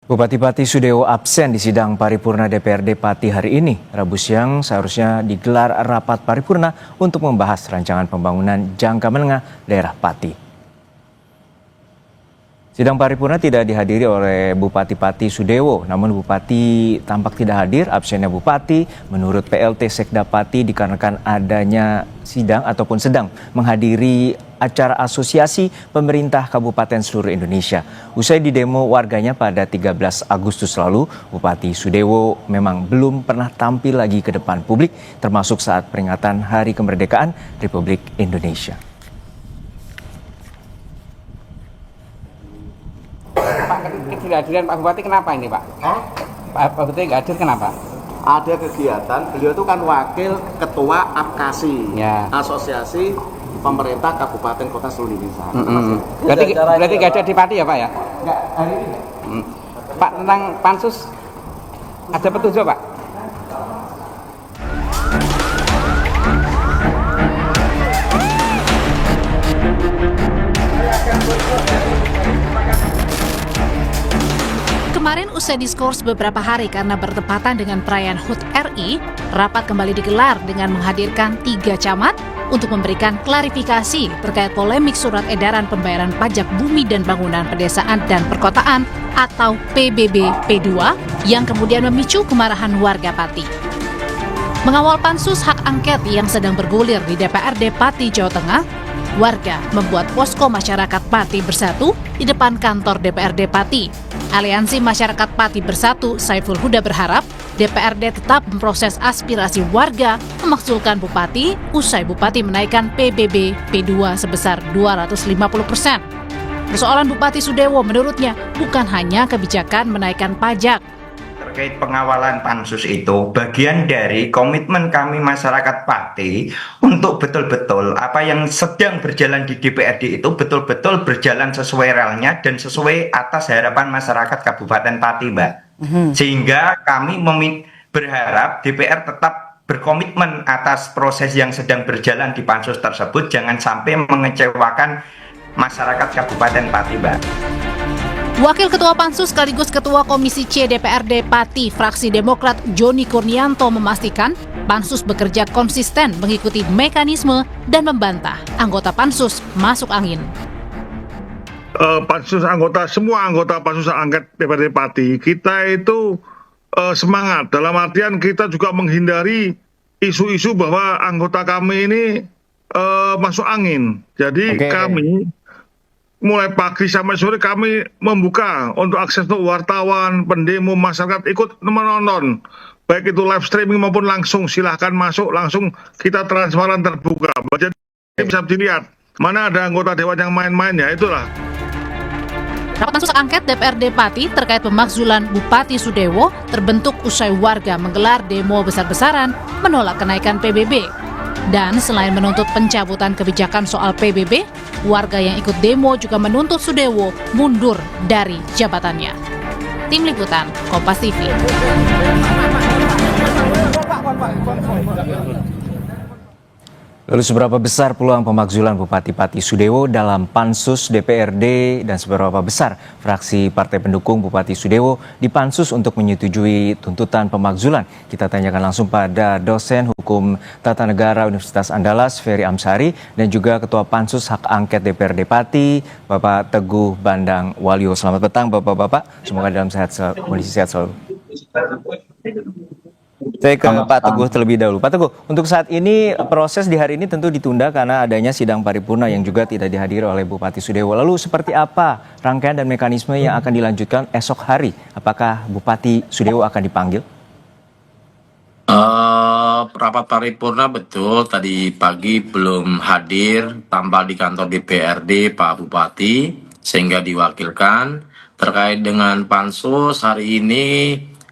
Bupati Pati Sudewo absen di sidang paripurna DPRD Pati hari ini. Rabu siang seharusnya digelar rapat paripurna untuk membahas rancangan pembangunan jangka menengah daerah Pati. Sidang paripurna tidak dihadiri oleh Bupati Pati Sudewo, namun Bupati tampak tidak hadir. Absennya Bupati menurut PLT Sekda Pati dikarenakan adanya sidang ataupun sedang menghadiri acara asosiasi pemerintah kabupaten seluruh Indonesia. Usai didemo warganya pada 13 Agustus lalu, Bupati Sudewo memang belum pernah tampil lagi ke depan publik, termasuk saat peringatan Hari Kemerdekaan Republik Indonesia. Kehadiran Pak Bupati kenapa ini Pak? Pak Bupati nggak hadir kenapa? Ada kegiatan, beliau itu kan wakil ketua APKASI, ya. Asosiasi Pemerintah Kabupaten Kota Seluruh Indonesia. Berarti nggak ada di Pati ya Pak ya? Nggak, hari ini nggak. Pak, tentang pansus ada petunjuk Pak? Kemarin usai diskors beberapa hari karena bertepatan dengan perayaan HUT RI, rapat kembali digelar dengan menghadirkan 3 camat untuk memberikan klarifikasi terkait polemik surat edaran pembayaran pajak bumi dan bangunan pedesaan dan perkotaan atau PBB P2 yang kemudian memicu kemarahan warga Pati. Mengawal pansus hak angket yang sedang bergulir di DPRD Pati, Jawa Tengah, warga membuat posko masyarakat Pati Bersatu di depan kantor DPRD Pati. Aliansi Masyarakat Pati Bersatu Saiful Huda berharap DPRD tetap memproses aspirasi warga memakzulkan Bupati usai Bupati menaikkan PBB P2 sebesar 250%. Persoalan Bupati Sudewo menurutnya bukan hanya kebijakan menaikkan pajak. Terkait pengawalan pansus itu bagian dari komitmen kami masyarakat Pati untuk betul-betul apa yang sedang berjalan di DPRD itu betul-betul berjalan sesuai relnya dan sesuai atas harapan masyarakat Kabupaten Pati, Mbak. Sehingga kami berharap DPR tetap berkomitmen atas proses yang sedang berjalan di pansus tersebut, jangan sampai mengecewakan masyarakat Kabupaten Pati, Mbak. Wakil Ketua Pansus sekaligus Ketua Komisi C DPRD Pati fraksi Demokrat Joni Kurnianto memastikan Pansus bekerja konsisten mengikuti mekanisme dan membantah anggota Pansus masuk angin. Semua anggota Pansus angket DPRD Pati, kita itu semangat. Dalam artian kita juga menghindari isu-isu bahwa anggota kami ini masuk angin. Jadi kami mulai pagi sampai sore kami membuka untuk akses untuk wartawan, pendemo, masyarakat ikut menonton. Baik itu live streaming maupun langsung, silahkan masuk, langsung kita transparan terbuka. Jadi bisa dilihat mana ada anggota dewan yang main-main, ya itulah. Rapat pansus angket DPRD Pati terkait pemakzulan Bupati Sudewo terbentuk usai warga menggelar demo besar-besaran menolak kenaikan PBB. Dan selain menuntut pencabutan kebijakan soal PBB, warga yang ikut demo juga menuntut Sudewo mundur dari jabatannya. Tim Liputan, Kompas TV. Lalu seberapa besar peluang pemakzulan Bupati Pati Sudewo dalam pansus DPRD dan seberapa besar fraksi partai pendukung Bupati Sudewo di pansus untuk menyetujui tuntutan pemakzulan? Kita tanyakan langsung pada dosen hukum tata negara Universitas Andalas Ferry Amsari dan juga Ketua Pansus Hak Angket DPRD Pati Bapak Teguh Bandang Walyo. Selamat petang Bapak-bapak, semoga dalam kondisi sehat selalu. Saya ke Pak Teguh terlebih dahulu. Pak Teguh, untuk saat ini proses di hari ini tentu ditunda karena adanya sidang paripurna yang juga tidak dihadiri oleh Bupati Sudewo. Lalu seperti apa rangkaian dan mekanisme yang akan dilanjutkan esok hari? Apakah Bupati Sudewo akan dipanggil? Rapat paripurna betul tadi pagi belum hadir tanpa di kantor DPRD Pak Bupati sehingga diwakilkan. Terkait dengan pansus hari ini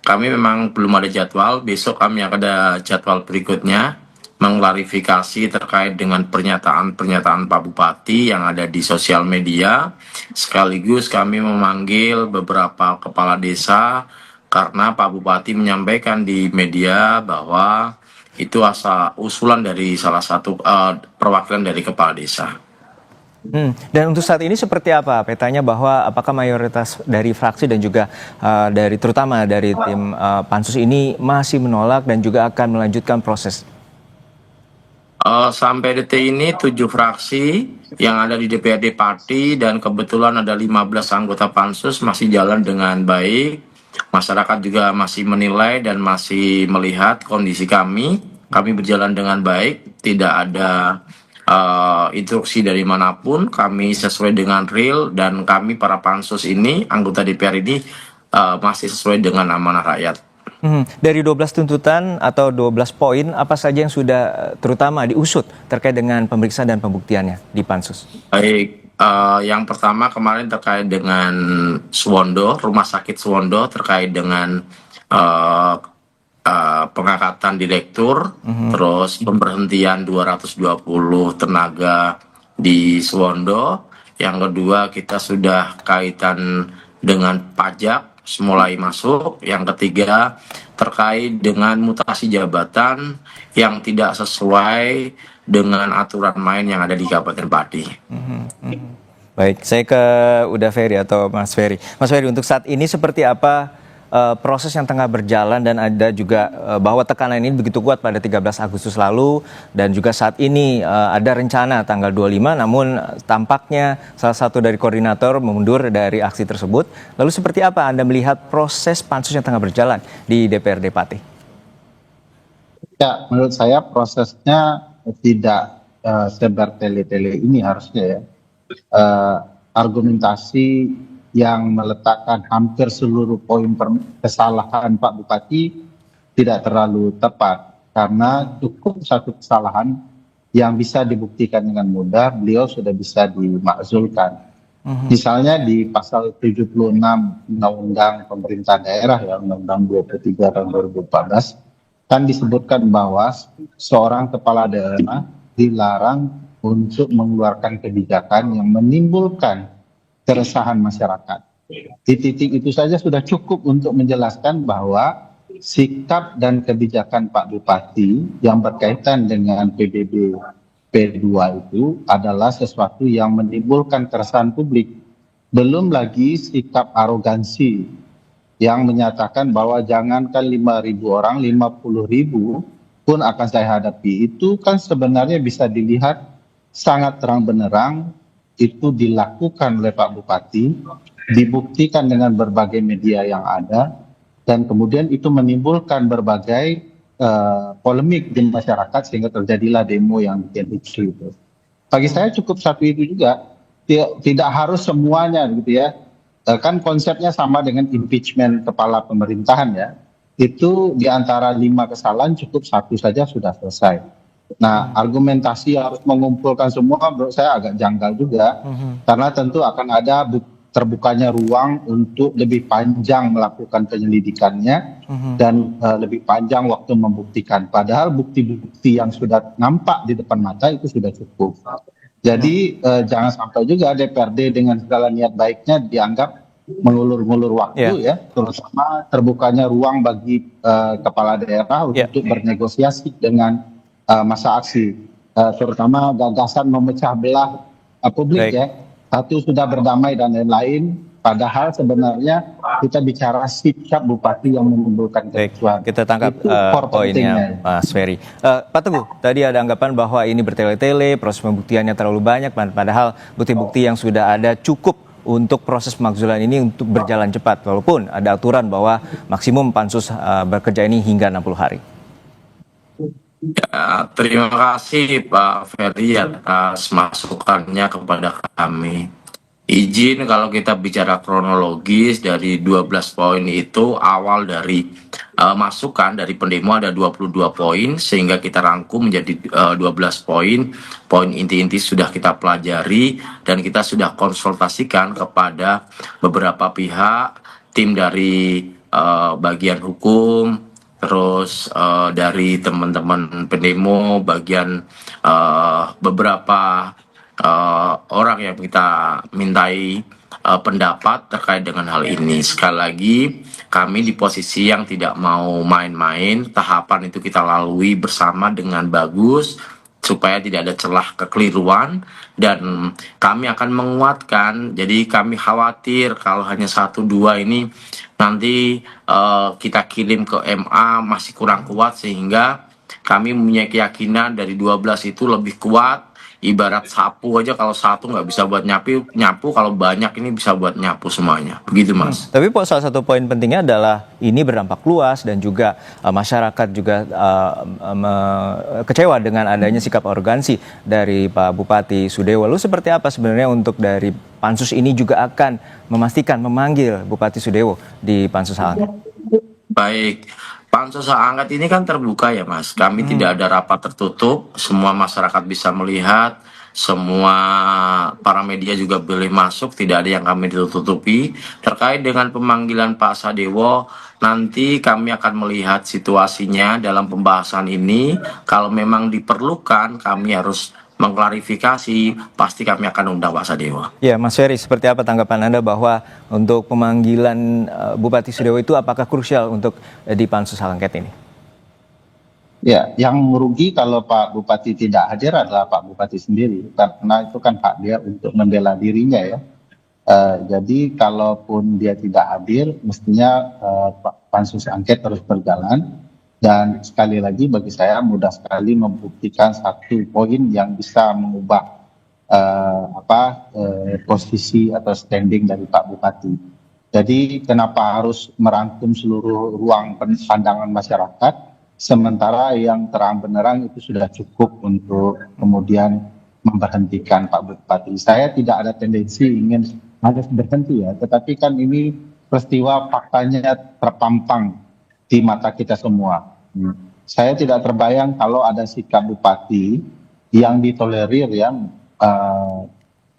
kami memang belum ada jadwal, besok kami akan ada jadwal berikutnya mengklarifikasi terkait dengan pernyataan-pernyataan Pak Bupati yang ada di sosial media. Sekaligus kami memanggil beberapa kepala desa karena Pak Bupati menyampaikan di media bahwa itu asal usulan dari salah satu perwakilan dari kepala desa. Dan untuk saat ini seperti apa petanya, bahwa apakah mayoritas dari fraksi dan juga terutama dari tim pansus ini masih menolak dan juga akan melanjutkan proses? Sampai detik ini 7 fraksi yang ada di DPRD Pati dan kebetulan ada 15 anggota pansus masih jalan dengan baik. Masyarakat juga masih menilai dan masih melihat kondisi kami. Kami berjalan dengan baik, tidak ada instruksi dari manapun. Kami sesuai dengan real dan kami para pansus ini, anggota DPR ini masih sesuai dengan amanah rakyat. Dari 12 tuntutan atau 12 poin, apa saja yang sudah terutama diusut terkait dengan pemeriksaan dan pembuktiannya di pansus? Baik, yang pertama kemarin terkait dengan Suwondo, Rumah Sakit Suwondo, terkait dengan pengangkatan direktur, terus pemberhentian 220 tenaga di Suwondo. Yang kedua, kita sudah kaitan dengan pajak mulai masuk. Yang ketiga, terkait dengan mutasi jabatan yang tidak sesuai dengan aturan main yang ada di Kabupaten Pati. Baik, saya ke Uda Ferry atau Mas Ferry. Mas Ferry, untuk saat ini seperti apa proses yang tengah berjalan, dan ada juga bahwa tekanan ini begitu kuat pada 13 Agustus lalu, dan juga saat ini ada rencana tanggal 25, namun tampaknya salah satu dari koordinator mundur dari aksi tersebut. Lalu seperti apa Anda melihat proses pansus yang tengah berjalan di DPRD Pati? Ya, menurut saya prosesnya tidak sebertele-tele ini harusnya ya. Argumentasi yang meletakkan hampir seluruh poin kesalahan Pak Bupati tidak terlalu tepat, karena cukup satu kesalahan yang bisa dibuktikan dengan mudah, beliau sudah bisa dimakzulkan. Misalnya di pasal 76 Undang-Undang Pemerintahan Daerah ya, Undang-Undang 23 tahun 2014, kan disebutkan bahwa seorang kepala daerah dilarang untuk mengeluarkan kebijakan yang menimbulkan keresahan masyarakat. Di titik itu saja sudah cukup untuk menjelaskan bahwa sikap dan kebijakan Pak Bupati yang berkaitan dengan PBB P2 itu adalah sesuatu yang menimbulkan keresahan publik. Belum lagi sikap arogansi yang menyatakan bahwa jangankan 5.000 orang, 50.000 pun akan saya hadapi. Itu kan sebenarnya bisa dilihat sangat terang benerang itu dilakukan oleh Pak Bupati, dibuktikan dengan berbagai media yang ada, dan kemudian itu menimbulkan berbagai polemik di masyarakat sehingga terjadilah demo yang bikin lucu itu. Bagi saya cukup satu itu juga, tidak harus semuanya gitu ya. Kan konsepnya sama dengan impeachment kepala pemerintahan ya. Itu di antara 5 kesalahan cukup satu saja sudah selesai. Nah, argumentasi harus mengumpulkan semua menurut saya agak janggal juga, karena tentu akan ada terbukanya ruang untuk lebih panjang melakukan penyelidikannya dan lebih panjang waktu membuktikan. Padahal bukti-bukti yang sudah nampak di depan mata itu sudah cukup. Jadi jangan sampai juga DPRD dengan segala niat baiknya dianggap mengulur-ngulur waktu ya, terutama terbukanya ruang bagi kepala daerah untuk bernegosiasi dengan masa aksi, terutama gagasan memecah belah publik ya. Satu sudah berdamai dan lain-lain, padahal sebenarnya kita bicara sikap bupati yang menimbulkan kerusuhan. Kita tangkap poinnya Mas Ferry. Pak Teguh, tadi ada anggapan bahwa ini bertele-tele, proses pembuktiannya terlalu banyak, padahal bukti-bukti yang sudah ada cukup untuk proses pemakzulan ini untuk berjalan cepat, walaupun ada aturan bahwa maksimum pansus bekerja ini hingga 60 hari. Ya, terima kasih Pak Ferry atas masukannya kepada kami. Izin kalau kita bicara kronologis dari 12 poin itu, awal dari masukan dari pendemo ada 22 poin, sehingga kita rangkum menjadi 12 poin. Poin inti-inti sudah kita pelajari dan kita sudah konsultasikan kepada beberapa pihak, tim dari bagian hukum, terus dari teman-teman pendemo, bagian beberapa orang yang kita mintai pendapat terkait dengan hal ini. Sekali lagi, kami di posisi yang tidak mau main-main, tahapan itu kita lalui bersama dengan bagus, supaya tidak ada celah kekeliruan, dan kami akan menguatkan. Jadi kami khawatir kalau hanya 1-2 ini nanti kita kirim ke MA masih kurang kuat, sehingga kami punya keyakinan dari 12 itu lebih kuat. Ibarat sapu aja, kalau satu nggak bisa buat nyapu, kalau banyak ini bisa buat nyapu semuanya. Begitu, Mas. Tapi salah satu poin pentingnya adalah ini berdampak luas dan juga masyarakat juga kecewa dengan adanya sikap arogansi dari Pak Bupati Sudewo. Lalu seperti apa sebenarnya untuk dari pansus ini juga akan memastikan memanggil Bupati Sudewo di pansus hak angket? Baik, pansus hak angket ini kan terbuka ya, Mas. Kami tidak ada rapat tertutup, semua masyarakat bisa melihat, semua para media juga boleh masuk, tidak ada yang kami ditutupi. Terkait dengan pemanggilan Pak Sadewo, nanti kami akan melihat situasinya dalam pembahasan ini. Kalau memang diperlukan, kami harus mengklarifikasi, pasti kami akan undang Pak Sadewo. Ya, Mas Ferry, seperti apa tanggapan Anda bahwa untuk pemanggilan Bupati Sudewo itu apakah krusial untuk di pansus hak angket ini? Ya, yang merugi kalau Pak Bupati tidak hadir adalah Pak Bupati sendiri, karena itu kan hak dia untuk membela dirinya ya. Jadi kalaupun dia tidak hadir, mestinya pansus angket terus berjalan. Dan sekali lagi bagi saya mudah sekali membuktikan satu poin yang bisa mengubah posisi atau standing dari Pak Bupati. Jadi kenapa harus merangkum seluruh ruang pandangan masyarakat, sementara yang terang benderang itu sudah cukup untuk kemudian memberhentikan Pak Bupati. Saya tidak ada tendensi ingin harus berhenti ya, tetapi kan ini peristiwa faktanya terpampang di mata kita semua. Saya tidak terbayang kalau ada sikap bupati yang ditolerir yang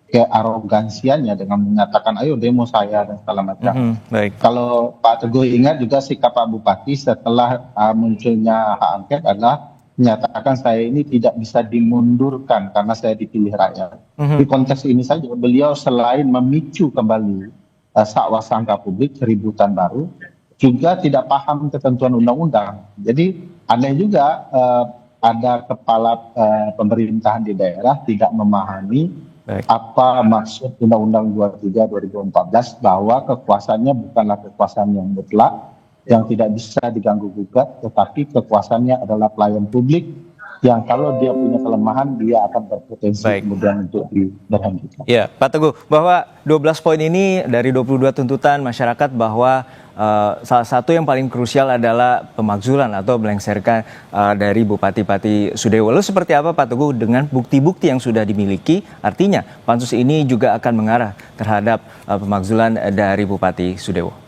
kearogansiannya dengan menyatakan ayo demo saya dan segala macam. Baik. Kalau Pak Teguh ingat juga sikap Pak Bupati setelah munculnya hak angket adalah menyatakan saya ini tidak bisa dimundurkan karena saya dipilih rakyat. Di konteks ini saja beliau selain memicu kembali sakwasangka publik, keributan baru, juga tidak paham ketentuan undang-undang. Jadi aneh juga ada kepala pemerintahan di daerah tidak memahami apa maksud Undang-Undang 23 2014 bahwa kekuasaannya bukanlah kekuasaan yang mutlak, yang tidak bisa diganggu-gugat, tetapi kekuasaannya adalah pelayan publik yang kalau dia punya kelemahan dia akan berpotensi kemudian untuk diberhentikan. Ya, Pak Teguh, bahwa 12 poin ini dari 22 tuntutan masyarakat bahwa salah satu yang paling krusial adalah pemakzulan atau melengserkan dari Bupati Sudewo. Lalu seperti apa Pak Teguh dengan bukti-bukti yang sudah dimiliki? Artinya pansus ini juga akan mengarah terhadap pemakzulan dari Bupati Sudewo.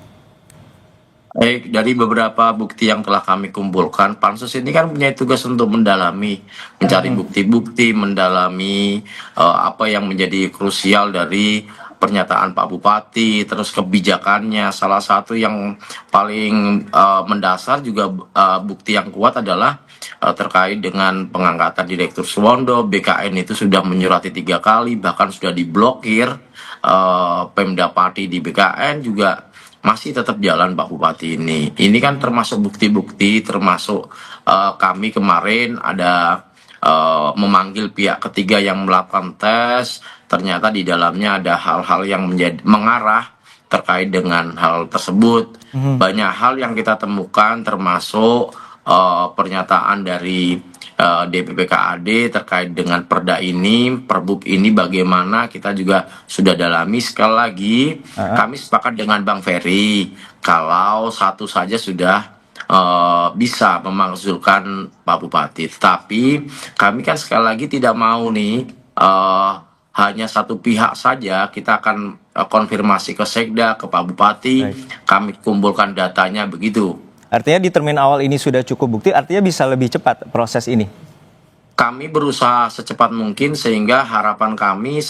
Baik, dari beberapa bukti yang telah kami kumpulkan, pansus ini kan punya tugas untuk mendalami, mencari bukti-bukti, mendalami apa yang menjadi krusial dari pernyataan Pak Bupati, terus kebijakannya. Salah satu yang paling mendasar juga bukti yang kuat adalah terkait dengan pengangkatan Direktur Suwondo. BKN itu sudah menyurati 3 kali, bahkan sudah diblokir. Pemda Pati di BKN juga masih tetap jalan Pak Bupati ini. Ini kan termasuk bukti-bukti, termasuk kami kemarin ada memanggil pihak ketiga yang melakukan tes. Ternyata di dalamnya ada hal-hal yang mengarah terkait dengan hal tersebut. Banyak hal yang kita temukan, termasuk pernyataan dari DPP KAD terkait dengan perda ini, perbuk ini bagaimana, kita juga sudah dalami. Sekali lagi kami sepakat dengan Bang Ferry kalau satu saja sudah bisa memakzulkan Pak Bupati, tapi kami kan sekali lagi tidak mau nih hanya satu pihak saja. Kita akan konfirmasi ke Sekda, ke Pak Bupati. Kami kumpulkan datanya begitu. Artinya di termin awal ini sudah cukup bukti, artinya bisa lebih cepat proses ini? Kami berusaha secepat mungkin, sehingga harapan kami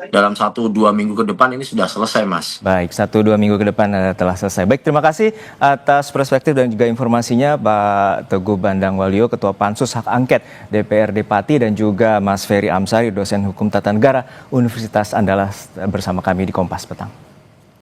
dalam 1-2 minggu ke depan ini sudah selesai, Mas. Baik, 1-2 minggu ke depan telah selesai. Baik, terima kasih atas perspektif dan juga informasinya Pak Teguh Bandang Waluyo, Ketua Pansus Hak Angket DPRD Pati, dan juga Mas Ferry Amsari, dosen Hukum Tata Negara Universitas Andalas bersama kami di Kompas Petang.